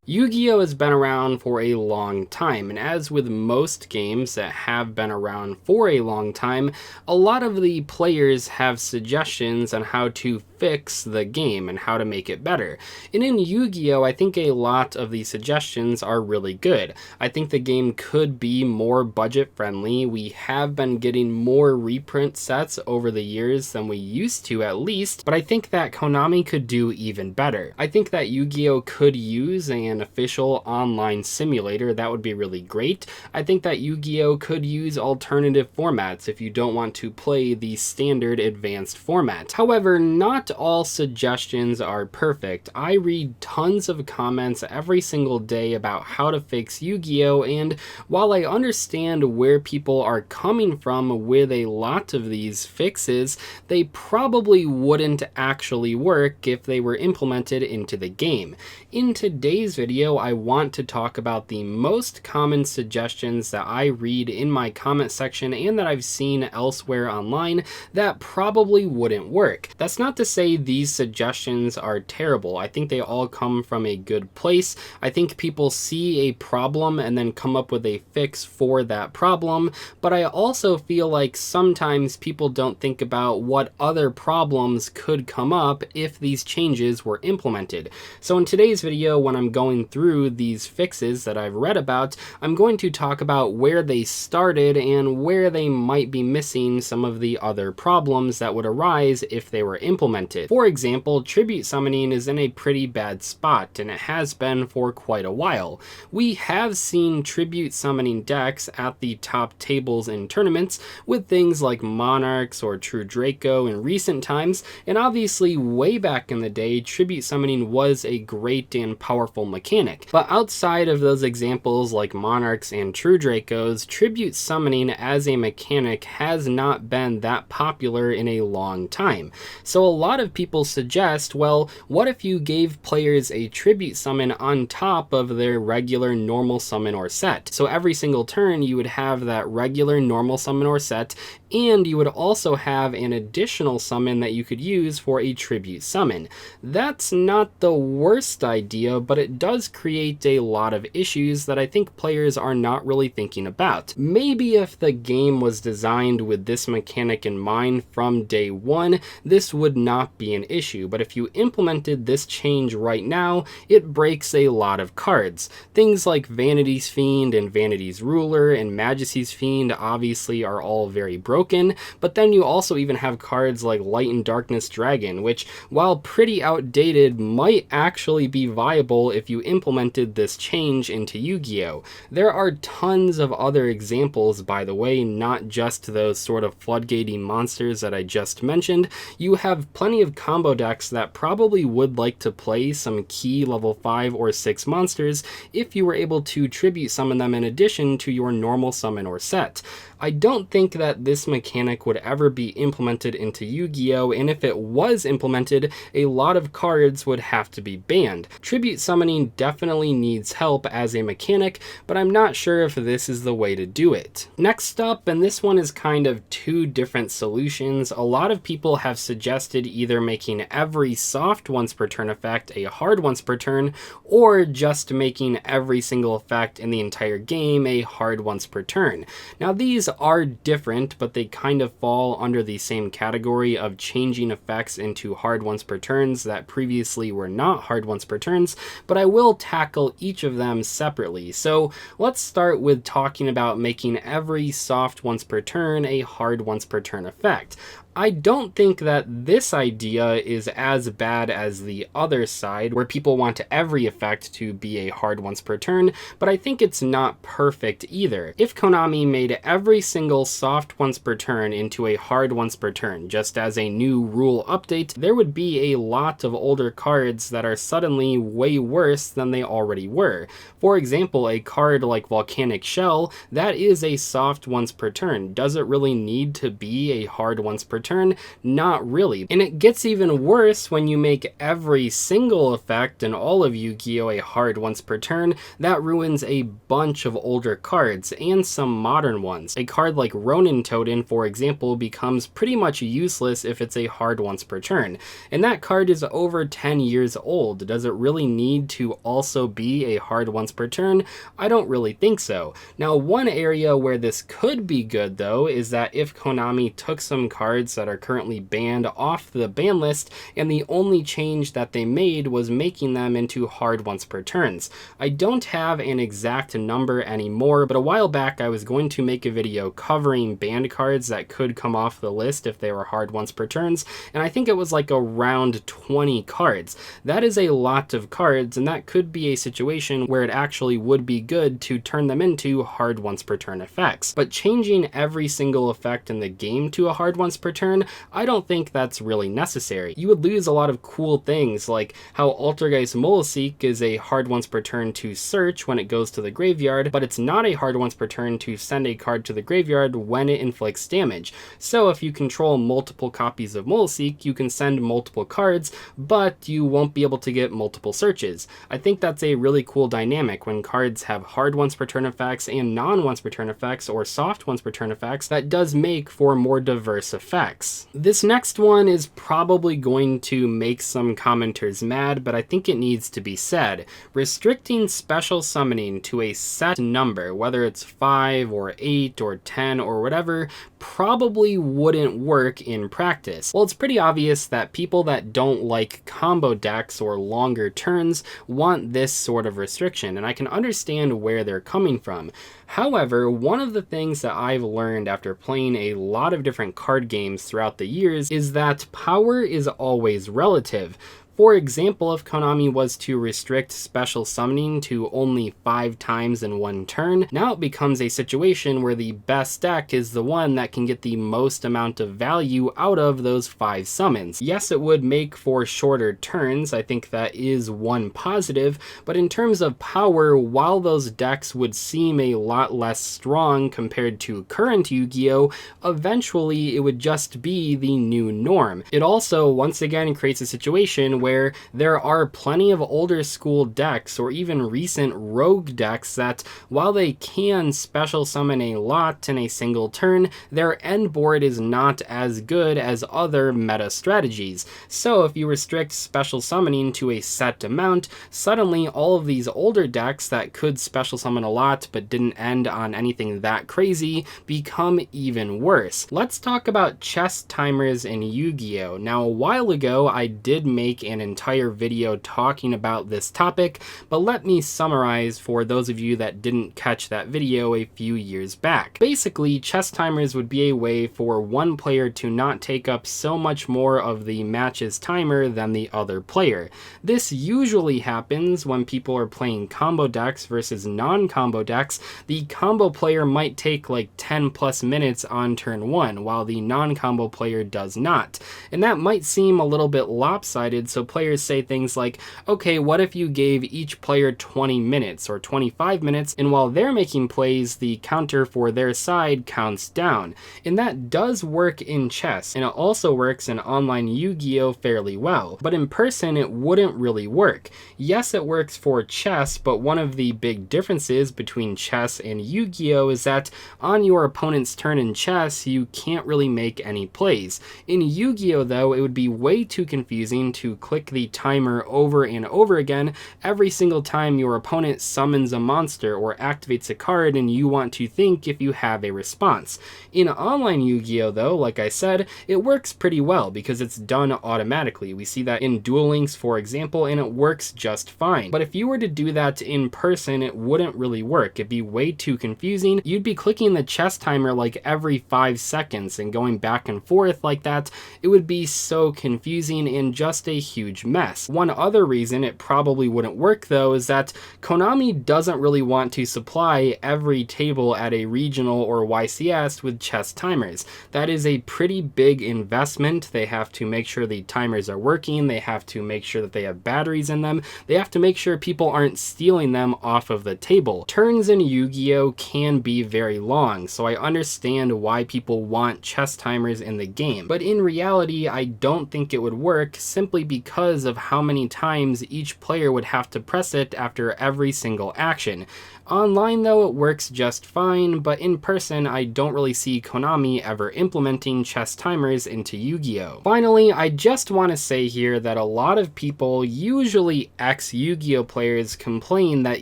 Yu-Gi-Oh! Has been around for a long time, and as with most games that have been around for a long time, a lot of the players have suggestions on how to fix the game and how to make it better. And in Yu-Gi-Oh! I think a lot of the suggestions are really good. I think the game could be more budget friendly. We have been getting more reprint sets over the years than we used to, at least, but I think that Konami could do even better. I think that Yu-Gi-Oh! Could use an official online simulator. That would be really great. I think that Yu-Gi-Oh! Could use alternative formats if you don't want to play the standard advanced format. However, not all suggestions are perfect. I read tons of comments every single day about how to fix Yu-Gi-Oh! And while I understand where people are coming from with a lot of these fixes, they probably wouldn't actually work if they were implemented into the game. In today's video, I want to talk about the most common suggestions that I read in my comment section and that I've seen elsewhere online that probably wouldn't work. That's not to say these suggestions are terrible. I think they all come from a good place. I think people see a problem and then come up with a fix for that problem, but I also feel like sometimes people don't think about what other problems could come up if these changes were implemented. So in today's video, when I'm going through these fixes that I've read about, I'm going to talk about where they started and where they might be missing some of the other problems that would arise if they were implemented. For example, tribute summoning is in a pretty bad spot, and it has been for quite a while. We have seen tribute summoning decks at the top tables in tournaments with things like Monarchs or True Draco in recent times, and obviously way back in the day, tribute summoning was a great and powerful mechanic. But outside of those examples like Monarchs and True Dracos, tribute summoning as a mechanic has not been that popular in a long time. So a lot of people suggest, well, what if you gave players a tribute summon on top of their regular normal summon or set? So every single turn you would have that regular normal summon or set, and you would also have an additional summon that you could use for a tribute summon. That's not the worst idea, but it does create a lot of issues that I think players are not really thinking about. Maybe if the game was designed with this mechanic in mind from day one, this would not be an issue, but if you implemented this change right now, it breaks a lot of cards. Things like Vanity's Fiend and Vanity's Ruler and Majesty's Fiend obviously are all very broken, but then you also even have cards like Light and Darkness Dragon, which, while pretty outdated, might actually be viable if you implemented this change into Yu-Gi-Oh! There are tons of other examples, by the way, not just those sort of floodgating monsters that I just mentioned. You have plenty of combo decks that probably would like to play some key level 5 or 6 monsters if you were able to tribute summon them in addition to your normal summon or set. I don't think that this mechanic would ever be implemented into Yu-Gi-Oh! And if it was implemented, a lot of cards would have to be banned. Tribute summoning definitely needs help as a mechanic, but I'm not sure if this is the way to do it. Next up, and this one is kind of two different solutions, a lot of people have suggested either making every soft once per turn effect a hard once per turn, or just making every single effect in the entire game a hard once per turn. Now these are different, but they kind of fall under the same category of changing effects into hard once per turns that previously were not hard once per turns, but I will tackle each of them separately. So let's start with talking about making every soft once per turn a hard once per turn effect. I don't think that this idea is as bad as the other side, where people want every effect to be a hard once per turn, but I think it's not perfect either. If Konami made every single soft once per turn into a hard once per turn, just as a new rule update, there would be a lot of older cards that are suddenly way worse than they already were. For example, a card like Volcanic Shell, that is a soft once per turn. Does it really need to be a hard once per turn? turn? Not really. And it gets even worse when you make every single effect in all of Yu-Gi-Oh! A hard once per turn. That ruins a bunch of older cards and some modern ones. A card like Ronin Totem, for example, becomes pretty much useless if it's a hard once per turn. And that card is over 10 years old. Does it really need to also be a hard once per turn? I don't really think so. Now, one area where this could be good though is that if Konami took some cards that are currently banned off the ban list and the only change that they made was making them into hard once per turns. I don't have an exact number anymore, but a while back I was going to make a video covering banned cards that could come off the list if they were hard once per turns, and I think it was like around 20 cards. That is a lot of cards, and that could be a situation where it actually would be good to turn them into hard once per turn effects. But changing every single effect in the game to a hard once per turn, I don't think that's really necessary. You would lose a lot of cool things, like how Altergeist Moloseek is a hard once per turn to search when it goes to the graveyard, but it's not a hard once per turn to send a card to the graveyard when it inflicts damage. So if you control multiple copies of Moloseek, you can send multiple cards, but you won't be able to get multiple searches. I think that's a really cool dynamic when cards have hard once per turn effects and non once per turn effects or soft once per turn effects. That does make for more diverse effects. This next one is probably going to make some commenters mad, but I think it needs to be said. Restricting special summoning to a set number, whether it's 5 or 8 or 10 or whatever, probably wouldn't work in practice. Well, it's pretty obvious that people that don't like combo decks or longer turns want this sort of restriction, and I can understand where they're coming from. However, one of the things that I've learned after playing a lot of different card games throughout the years is that power is always relative. For example, if Konami was to restrict special summoning to only 5 times in one turn, now it becomes a situation where the best deck is the one that can get the most amount of value out of those 5 summons. Yes, it would make for shorter turns, I think that is one positive, but in terms of power, while those decks would seem a lot less strong compared to current Yu-Gi-Oh!, eventually it would just be the new norm. It also, once again, creates a situation where there are plenty of older school decks or even recent rogue decks that, while they can special summon a lot in a single turn, their end board is not as good as other meta strategies. So if you restrict special summoning to a set amount, suddenly all of these older decks that could special summon a lot but didn't end on anything that crazy become even worse. Let's talk about chess timers in Yu-Gi-Oh! Now, a while ago I did make an entire video talking about this topic, but let me summarize for those of you that didn't catch that video a few years back. Basically, chess timers would be a way for one player to not take up so much more of the match's timer than the other player. This usually happens when people are playing combo decks versus non-combo decks. The combo player might take like 10 plus minutes on turn 1, while the non-combo player does not. And that might seem a little bit lopsided, so players say things like, okay, what if you gave each player 20 minutes or 25 minutes, and while they're making plays, the counter for their side counts down. And that does work in chess, and it also works in online Yu-Gi-Oh! Fairly well, but in person it wouldn't really work. Yes, it works for chess, but one of the big differences between chess and Yu-Gi-Oh! Is that on your opponent's turn in chess, you can't really make any plays. In Yu-Gi-Oh! Though, it would be way too confusing to click the timer over and over again every single time your opponent summons a monster or activates a card and you want to think if you have a response. In online Yu-Gi-Oh! Though, like I said, it works pretty well because it's done automatically. We see that in Duel Links, for example, and it works just fine. But if you were to do that in person, it wouldn't really work. It'd be way too confusing. You'd be clicking the chess timer like every 5 seconds and going back and forth like that. It would be so confusing and just a huge huge mess. One other reason it probably wouldn't work though is that Konami doesn't really want to supply every table at a regional or YCS with chess timers. That is a pretty big investment. They have to make sure the timers are working, they have to make sure that they have batteries in them, they have to make sure people aren't stealing them off of the table. Turns in Yu-Gi-Oh! Can be very long, so I understand why people want chess timers in the game. But in reality, I don't think it would work simply because of how many times each player would have to press it after every single action. Online though, it works just fine, but in person, I don't really see Konami ever implementing chess timers into Yu-Gi-Oh! Finally, I just want to say here that a lot of people, usually ex-Yu-Gi-Oh! Players, complain that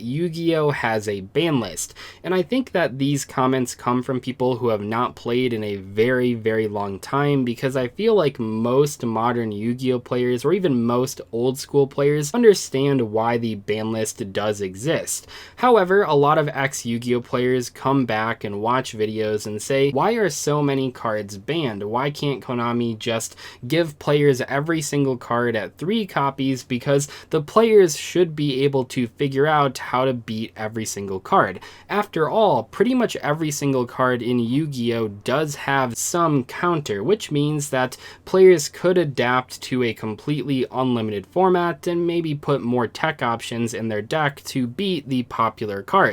Yu-Gi-Oh! Has a ban list, and I think that these comments come from people who have not played in a very, very long time, because I feel like most modern Yu-Gi-Oh! Players, or even most old school players, understand why the ban list does exist. However, a lot of ex-Yu-Gi-Oh! Players come back and watch videos and say, why are so many cards banned? Why can't Konami just give players every single card at 3 copies, because the players should be able to figure out how to beat every single card. After all, pretty much every single card in Yu-Gi-Oh! Does have some counter, which means that players could adapt to a completely unlimited format and maybe put more tech options in their deck to beat the popular cards.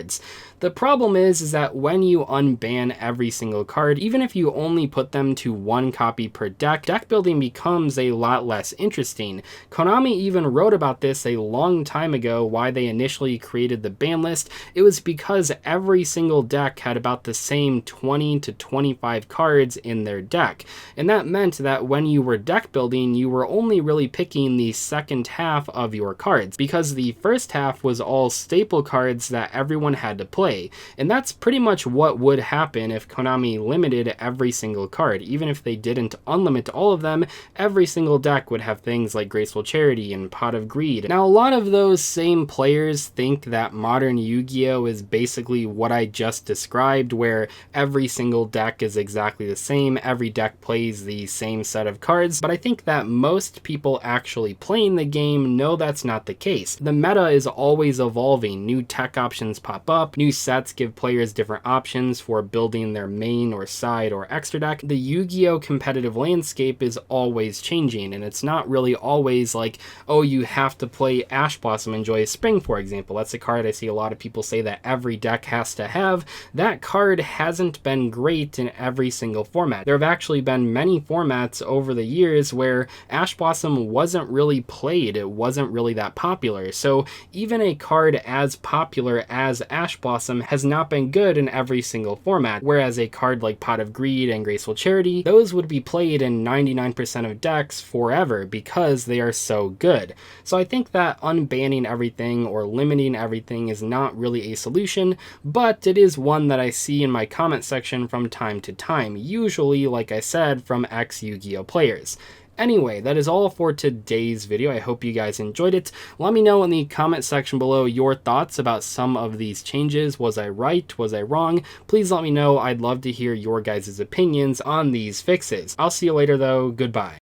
The problem is that when you unban every single card, even if you only put them to 1 copy per deck, deck building becomes a lot less interesting. Konami even wrote about this a long time ago, why they initially created the ban list. It was because every single deck had about the same 20 to 25 cards in their deck. And that meant that when you were deck building, you were only really picking the second half of your cards, because the first half was all staple cards that everyone had to play. And that's pretty much what would happen if Konami limited every single card. Even if they didn't unlimit all of them, every single deck would have things like Graceful Charity and Pot of Greed. Now, a lot of those same players think that modern Yu-Gi-Oh! Is basically what I just described, where every single deck is exactly the same, every deck plays the same set of cards, but I think that most people actually playing the game know that's not the case. The meta is always evolving, new tech options pop up, new sets give players different options for building their main or side or extra deck. The Yu-Gi-Oh! Competitive landscape is always changing, and it's not really always like, oh, you have to play Ash Blossom and Joyous Spring, for example. That's a card I see a lot of people say that every deck has to have. That card hasn't been great in every single format. There have actually been many formats over the years where Ash Blossom wasn't really played. It wasn't really that popular. So even a card as popular as Ash Blossom has not been good in every single format, whereas a card like Pot of Greed and Graceful Charity, those would be played in 99% of decks forever because they are so good. So I think that unbanning everything or limiting everything is not really a solution, but it is one that I see in my comment section from time to time, usually, like I said, from ex-Yu-Gi-Oh! Players. Anyway, that is all for today's video. I hope you guys enjoyed it. Let me know in the comment section below your thoughts about some of these changes. Was I right? Was I wrong? Please let me know. I'd love to hear your guys' opinions on these fixes. I'll see you later though. Goodbye.